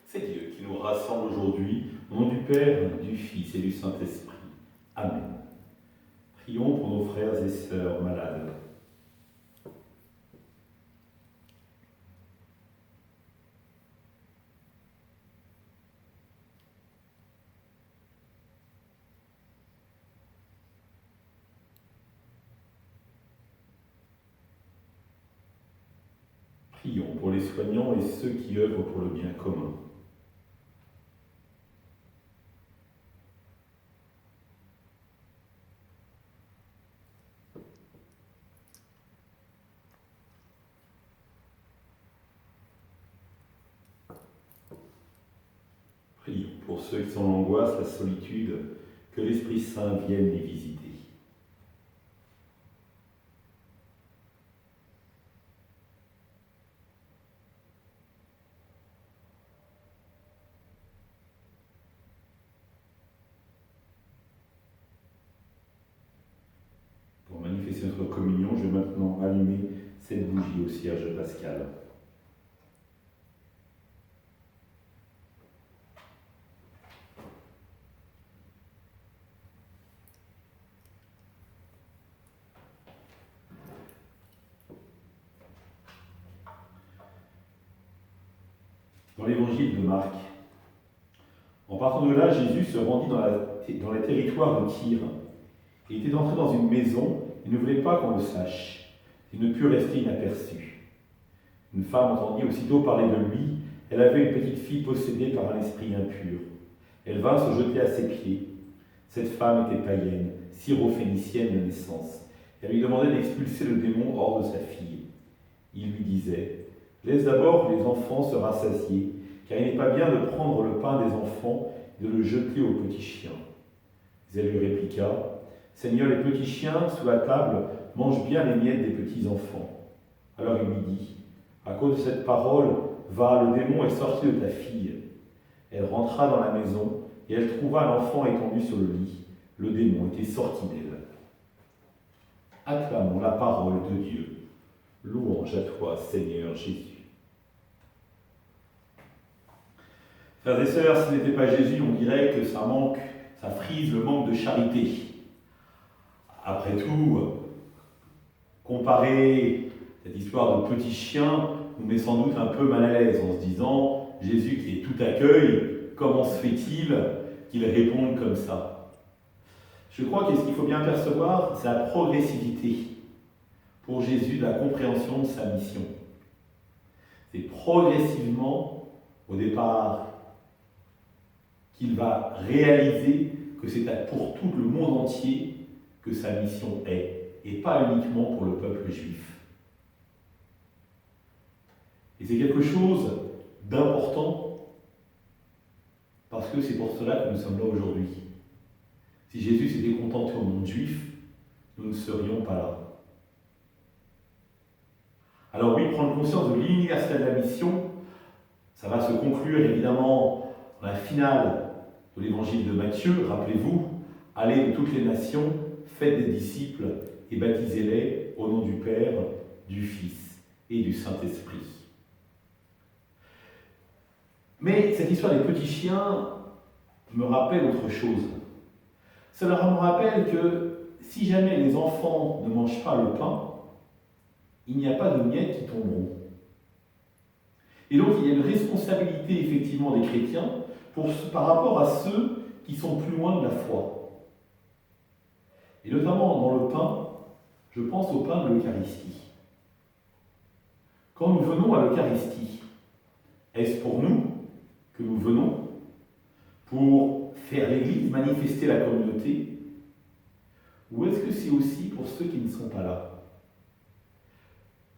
C'est Dieu qui nous rassemble aujourd'hui, au nom du Père, du Fils et du Saint-Esprit. Amen. Prions pour nos frères et sœurs malades. Prions pour les soignants et ceux qui œuvrent pour le bien commun. Prions pour ceux qui sont en angoisse, la solitude, que l'Esprit Saint vienne les visiter. Pour manifester notre communion, je vais maintenant allumer cette bougie au cierge pascal. Dans l'évangile de Marc, en partant de là, Jésus se rendit dans les territoires de Tyr. Il était entré dans une maison et ne voulait pas qu'on le sache. Il ne put rester inaperçu. Une femme entendit aussitôt parler de lui. Elle avait une petite fille possédée par un esprit impur. Elle vint se jeter à ses pieds. Cette femme était païenne, syrophénicienne de naissance. Elle lui demandait d'expulser le démon hors de sa fille. Il lui disait « Laisse d'abord les enfants se rassasier, car il n'est pas bien de prendre le pain des enfants et de le jeter aux petits chiens. » Mais elle lui répliqua « Seigneur, les petits chiens sous la table mangent bien les miettes des petits enfants. » Alors il lui dit « À cause de cette parole, va, le démon est sorti de ta fille. » Elle rentra dans la maison et elle trouva l'enfant étendu sur le lit. Le démon était sorti d'elle. Acclamons la parole de Dieu. Louange à toi, Seigneur Jésus. Frères et sœurs, si ce n'était pas Jésus, on dirait que ça frise le manque de charité. Après tout, comparer cette histoire de petit chien nous met sans doute un peu mal à l'aise en se disant « Jésus qui est tout accueil, comment se fait-il qu'il réponde comme ça ?» Je crois que ce qu'il faut bien percevoir, c'est la progressivité pour Jésus de la compréhension de sa mission. C'est progressivement, au départ, qu'il va réaliser que c'est pour tout le monde entier que sa mission est, et pas uniquement pour le peuple juif. Et c'est quelque chose d'important, parce que c'est pour cela que nous sommes là aujourd'hui. Si Jésus s'était contenté au monde juif, nous ne serions pas là. Alors oui, prendre conscience de l'universalité de la mission, ça va se conclure évidemment dans la finale de l'évangile de Matthieu. Rappelez-vous, allez de toutes les nations, faites des disciples et baptisez-les au nom du Père, du Fils et du Saint-Esprit. Mais cette histoire des petits chiens me rappelle autre chose. Cela me rappelle que si jamais les enfants ne mangent pas le pain, il n'y a pas de miettes qui tomberont. Et donc il y a une responsabilité effectivement des chrétiens par rapport à ceux qui sont plus loin de la foi. Et notamment dans le pain, je pense au pain de l'Eucharistie. Quand nous venons à l'Eucharistie, est-ce pour nous que nous venons pour faire l'Église, manifester la communauté, ou est-ce que c'est aussi pour ceux qui ne sont pas là?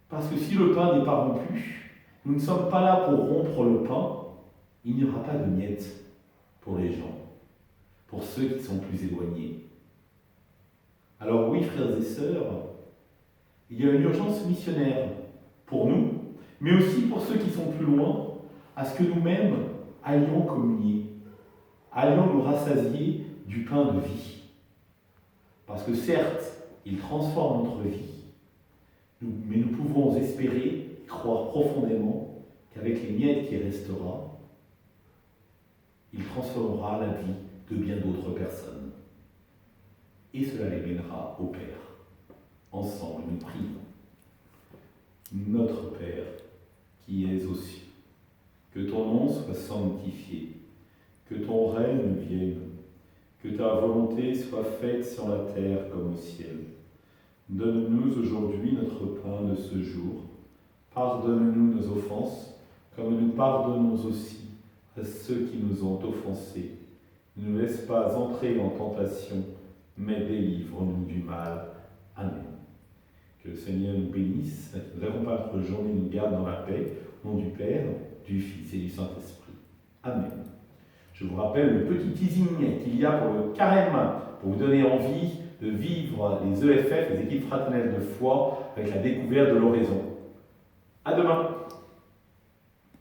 Parce que si le pain n'est pas rompu, nous ne sommes pas là pour rompre le pain, il n'y aura pas de miettes pour les gens, pour ceux qui sont plus éloignés. Alors oui, frères et sœurs, il y a une urgence missionnaire pour nous, mais aussi pour ceux qui sont plus loin, à ce que nous-mêmes allions communier, allions nous rassasier du pain de vie. Parce que certes, il transforme notre vie, mais nous pouvons espérer, croire profondément qu'avec les miettes qui restera, il transformera la vie de bien d'autres personnes. Et cela les mènera au Père. Ensemble, nous prions. Notre Père, qui es aux cieux, que ton nom soit sanctifié, que ton règne vienne, que ta volonté soit faite sur la terre comme au ciel. Donne-nous aujourd'hui notre pain de ce jour. Pardonne-nous nos offenses, comme nous pardonnons aussi à ceux qui nous ont offensés. Ne nous laisse pas entrer en tentation, mais délivre-nous du mal. Amen. Que le Seigneur nous bénisse, nous accompagne notre journée, nous garde dans la paix, au nom du Père, du Fils et du Saint-Esprit. Amen. Je vous rappelle le petit teasing qu'il y a pour le carême, pour vous donner envie de vivre les EFF, les équipes fraternelles de foi, avec la découverte de l'oraison. À demain.